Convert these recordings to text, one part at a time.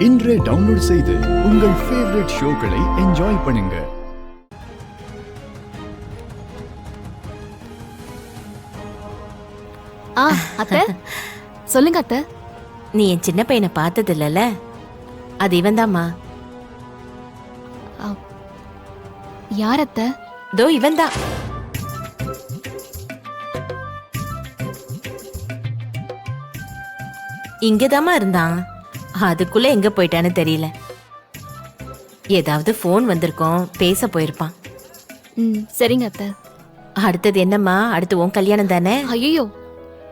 இன்றே டவுன்லோட் செய்து உங்கள் ஃபேவரட் ஷோக்களை என்ஜாய் பண்ணுங்க. அத்தை சொல்லுங்க அத்தை. நீ என் சின்ன பையனை பார்த்தது இல்லல, அது இவன்தாம்மா. யார் அத்தை? தோ இவன்தான். இங்கதாம்மா இருந்தான், அதுக்குள்ள எங்க போயிட்டான்னு தெரியல. ஏதாவது போன் வந்திருக்கோம், பேச போயிருப்பான். சரிங்க அத்தை. அடுத்தது என்னம்மா? அடுத்து உன் கல்யாணம் தானே? ஐயோ,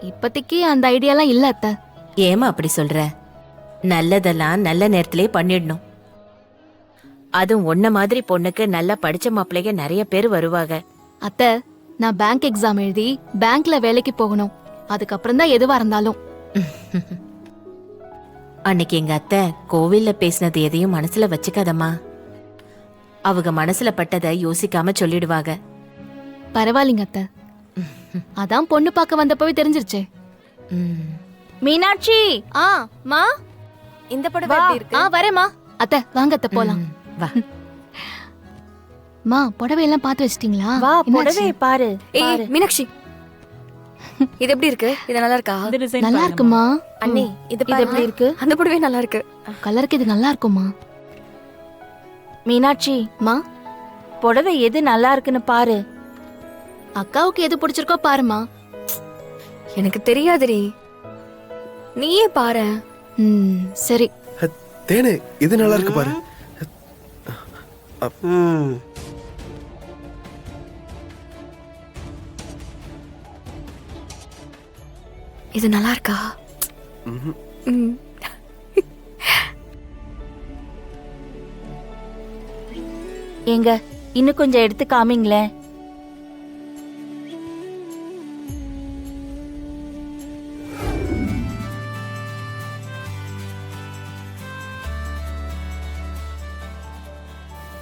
இப்போதைக்கு அந்த ஐடியாலாம் இல்ல அத்தை. ஏமா அப்படி சொல்ற? நல்லதெல்லாம் நல்ல நேரத்திலே பண்ணிடணும். அதுவும் உன்ன மாதிரி பொண்ணுக்கு நல்லா படிச்ச மாப்பிள்ளைங்க நிறைய பேர் வருவாங்க. அத்தை, நான் பேங்க் எக்ஸாம் எழுதி பேங்க்ல வேலைக்கு போகணும். அதுக்கப்புறம் தான் எதுவா இருந்தாலும். அன்னைக்கு எங்க அத்தை கோவில்ல பேசினது எதையும் மனசுல வச்சுக்காதம்மா. அவங்க மனசுல பட்டதை யோசிக்காம சொல்லிடுவாங்க. பரவாயில்லைங்க அத்தை, அதான் பொண்ணு பார்க்க வந்தப்பவே தெரிஞ்சிருச்சே. மீனாட்சி, மா இந்த படம் எப்படி இருக்கு? வரேம்மா. அத்தை வாங்க அத்தை போலாம். வா மா, புடவை எல்லாம் பார்த்து வச்சிட்டீங்களா? வா புடவை பாரு. ஏய் மீனாட்சி, இது எப்படி இருக்கு? இது நல்லா இருக்கா? நல்லா இருக்குமா? அண்ணி இது எப்படி இருக்கு? அந்த புடவை நல்லா இருக்கு. கலருக்கு இது நல்லா இருக்குமா? மீனாட்சி, மா, புடவை எது நல்லா இருக்குன்னு பாரு. அக்காவுக்கு எது பிடிச்சிருக்கோ பாருமா. எனக்கு தெரியாதுடி, நீயே பாரு. சரி. தேனே, இது நல்லா இருக்கு பாரு. இது நல்லா இருக்கா? ஏங்க, இன்னும் கொஞ்சம் எடுத்து காமிங்களேன்.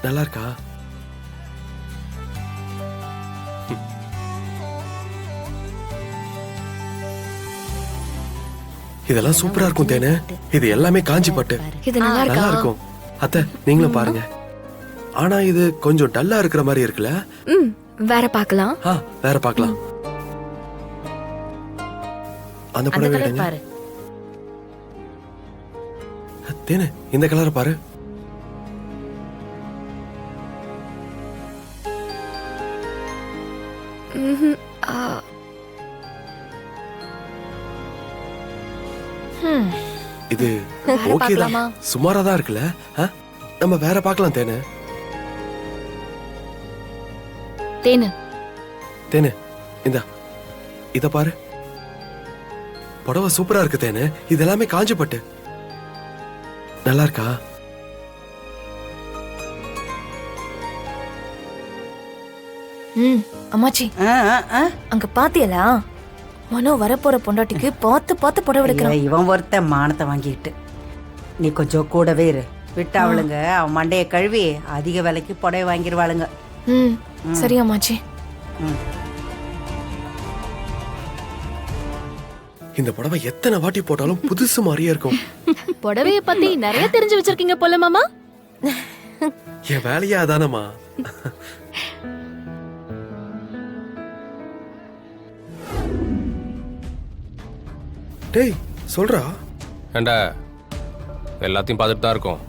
நல்லா இருக்கா? இதெல்லாம் சூப்பரா இருக்கும் தேனே. இது எல்லாமே காஞ்சி பட்டு. இது நல்லா இருக்கா? நல்லா இருக்கும் அத்தை, நீங்களும் பாருங்க. ஆனா இது கொஞ்சம் டல்லா இருக்கிற மாதிரி இருக்குல்ல? வேற பார்க்கலாம். வேற பார்க்கலாம். அந்த புடவை எடுங்க. பாரு தேனே, இந்த கலர் பாரு. இது ஓகே தான், சுமாரா தான் இருக்குல்ல? நம்ம வேற பார்க்கலாம் தேனே. தேனு தேனே, இந்த இத பாரு. புடவை சூப்பரா இருக்கு தேனே. இது எல்லாமே காஞ்சி பட்டு. நல்லா இருக்கா? அம்மாச்சி, அங்க பாத்தியலா? மனோ வரப்போற பொண்டாட்டிக்கு பார்த்து பார்த்து புடவை எடுக்கிறான். இவன் ஒருத்த மானத்தை வாங்கிட்டு நீ கொஞ்சம் கூடவே இரு. விட்டு அவளுங்க அவன் மண்டைய கழுவி அதிக விலைக்கு புடவை வாங்கிடுவாளுங்க. சரி அம்மாச்சி. இந்த புடவை எத்தனை வாட்டி போட்டாலும் புதுசு மாதிரியே இருக்கும். புடவைய பத்தி நிறைய தெரிஞ்சு வச்சிருக்கீங்க போல மாமா. என் வேலையா அதானமா? டேய் சொல்றா. ஏண்டா, எல்லாத்தையும் பார்த்துட்டு தான் இருக்கோம்.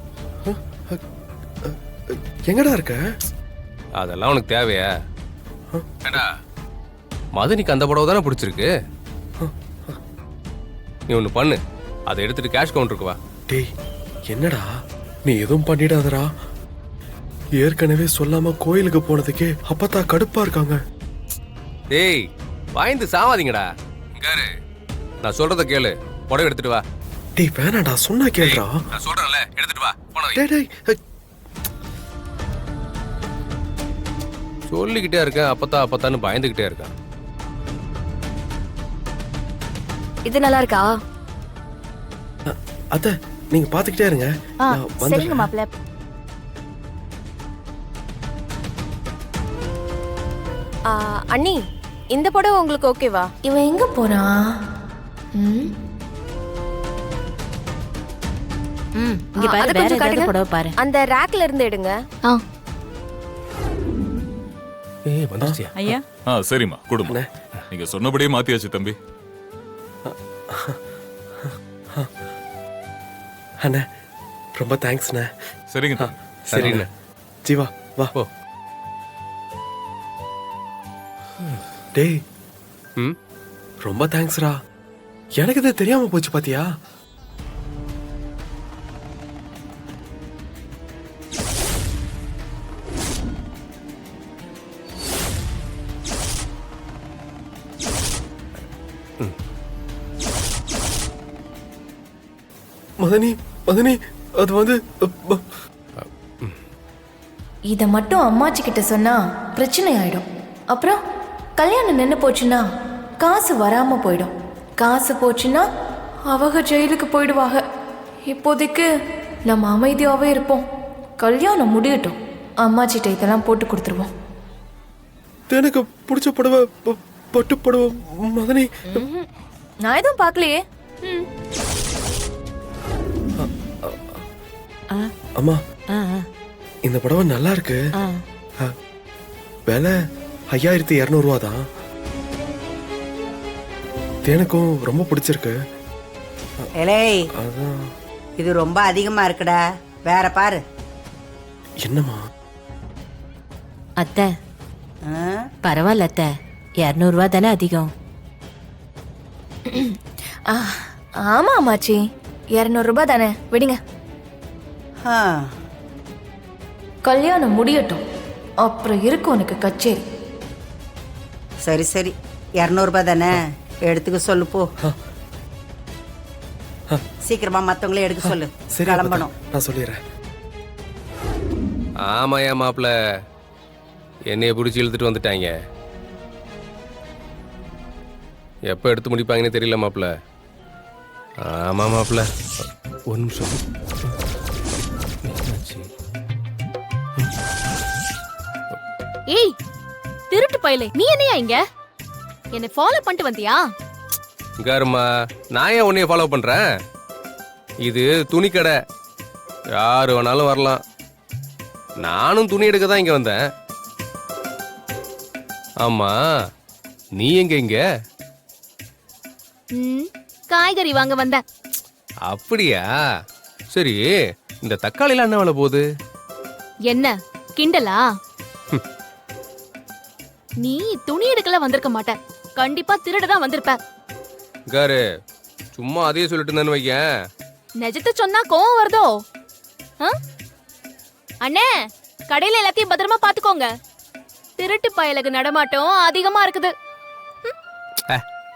எங்கடா இருக்க? அதெல்லாம் உனக்கு தேவையா? ஏண்டா, மதனிக்கு அந்த புடவை தானே பிடிச்சிருக்கு. நீ ஒன்று பண்ணு, அதை எடுத்துட்டு கேஷ் கவுண்டருக்கு வா. டேய் என்னடா, நீ எதுவும் பண்ணிடாதடா. ஏற்கனவே சொல்லாம கோயிலுக்கு போனதுக்கே அப்பத்தா கடுப்பா இருக்காங்க. டேய் வாய்ந்து சாவாதீங்கடா. இங்காரு, நான் சொல்றத கேளு. புடவை எடுத்துட்டு வா. டேய் வேணாடா, சொன்னா கேளுடா. நான் சொல்றேன்ல, எடுத்துட்டு வா. டேய் டேய் சொல்லிக்கிட்டே இருக்கேன், அப்பத்தான்னு பயந்துகிட்டே இருக்கேன். இது நல்லா இருக்கா? அத்தை, நீங்க பாத்துக்கிட்டே இருங்க. சரிங்க மாப்பிள்ள. அண்ணி, இந்த புடவை உங்களுக்கு ஓகேவா? இவன் எங்க போறான்? இங்க பாரு, அதை வேற கொஞ்சம் ஏதாவது காட்டுங்க. புடவை பாரு. அந்த ரேக்ல இருந்து எடுங்க. ஆ ஏய் வந்துருச்சியா ஐயா சரிம்மா கொடுமா. நீங்க சொன்னபடியே மாத்தியாச்சு தம்பி. அண்ணே ரொம்ப தேங்க்ஸ்ண்ணே. சரிங்க தம்பி. சரிண்ணே. ஜீவா வா. போ. டேய் ம் ரொம்ப தேங்க்ஸ்ரா. எனக்கு இது தெரியாம போச்சு பாத்தியா? மதனி மதனி அது வந்து இத மட்டும் அம்மாச்சி கிட்ட சொன்னா பிரச்சனை ஆயிடும். அப்புறம் கல்யாணம் நின்னு போச்சுன்னா காசு வராம போயிடும். காசு போச்சுன்னா அவங்க ஜெயிலுக்கு போயிடுவாங்க. இப்போதைக்கு நம்ம அமைதியாவே இருப்போம். கல்யாணம் முடியட்டும், அம்மாச்சிட்ட இதெல்லாம் போட்டு கொடுத்துருவோம். எனக்கு பிடிச்ச புடவை பட்டு புடவை மதனி. நான் எதுவும் பார்க்கலையே. அம்மா ஆ, ஆ, இந்த புடவை நல்லா இருக்கு. ஆ. விலை 5200 தான். எனக்கும் ரொம்ப பிடிச்சிருக்கு. ஏலேய், அதான் இது ரொம்ப அதிகமா இருக்குடா, வேற பாரு. என்னம்மா அத்தை ஆ? பரவாயில்ல அத்தை, 200 ரூபா தானே அதிகம். ஆமா அம்மாச்சி, 200 ரூபாய் தானே, விடுங்க. ஆ. கல்யாணம் முடியட்டும், அப்புறம் இருக்கும் உனக்கு கச்சேரி. சரி சரி, 200 ரூபாய் தானே, எடுத்துக்க சொல்லு போ. சீக்கிரமா மத்தவங்களே எடுக்க சொல்லு. சரி கிளம்பணும். நான் சொல்லிடுறேன். ஆமாயா மாப்பிள்ள, என்னைய பிடிச்சி இழுத்துட்டு வந்துட்டாங்க. எப்போ எடுத்து முடிப்பாங்கன்னு தெரியல மாப்பிள்ள. ஆமா மாப்பிள்ள, ஒரு நிமிஷம். ஏய் திருட்டு பயலே, நீ என்னையா இங்க? என்னை ஃபாலோ பண்ணிட்டு வந்தியா? காருமா, நான் ஏன் உன்னைய ஃபாலோ பண்றேன்? இது துணி கடை, யாரு வேணாலும் வரலாம். நானும் துணி எடுக்க தான் இங்க வந்தேன். ஆமா, நீ எங்க இங்க? காய்கறி வாங்க வந்தேன். அப்படியா? சரி, இந்த தக்காளிலாம் என்ன விலை போகுது? என்ன கிண்டலா? நீ துணி எடுக்கல வந்திருக்க மாட்ட, கண்டிப்பா திருட தான் வந்திருப்ப. காரு, சும்மா அதையே சொல்லிட்டு இருந்தேன்னு வைக்கேன். நிஜத்தை சொன்னா கோவம் வருதோ? ஆ? அண்ணே, கடையில எல்லாத்தையும் பத்திரமா பாத்துக்கோங்க. திருட்டு பயலுக்கு நடமாட்டம் அதிகமா இருக்குது.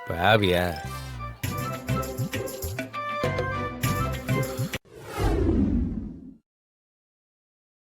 பாவியா?